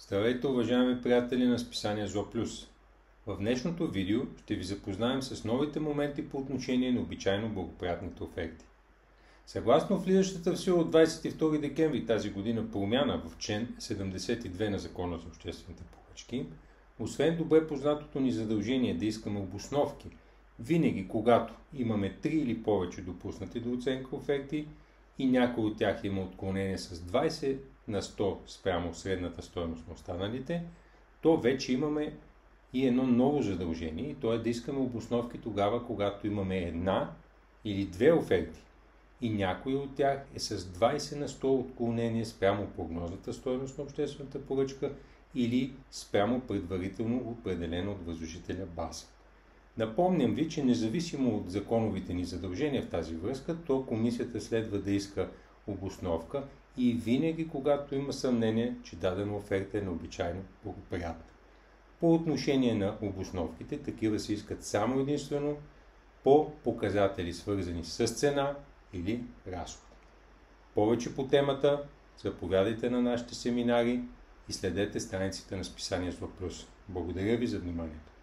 Здравейте, уважаеми приятели на списание Зло Плюс! В днешното видео ще ви запознаем с новите моменти по отношение на обичайно благоприятните оферти. Съгласно влизащата в сила от 22 декември тази година промяна в член 72 на Закона за обществените поръчки, освен добре познатото ни задължение да искаме обосновки, винаги когато имаме 3 или повече допуснати до оценка оферти и някой от тях има отклонение с 20 на 100 спрямо средната стойност на останалите, то вече имаме и едно ново задължение, и то е да искаме обосновки тогава, когато имаме една или две оферти и някой от тях е с 20 на 100 отклонение спрямо прогнозната стойност на обществената поръчка или спрямо предварително определено от възложителя база. Напомням ви, че независимо от законовите ни задължения в тази връзка, то комисията следва да иска обосновка и винаги, когато има съмнение, че дадена оферта е необичайно благоприятна. По отношение на обосновките, такива се искат само единствено по показатели, свързани с цена или разход. Повече по темата заповядайте на нашите семинари и следете страниците на списание Зло Плюс. Благодаря ви за вниманието.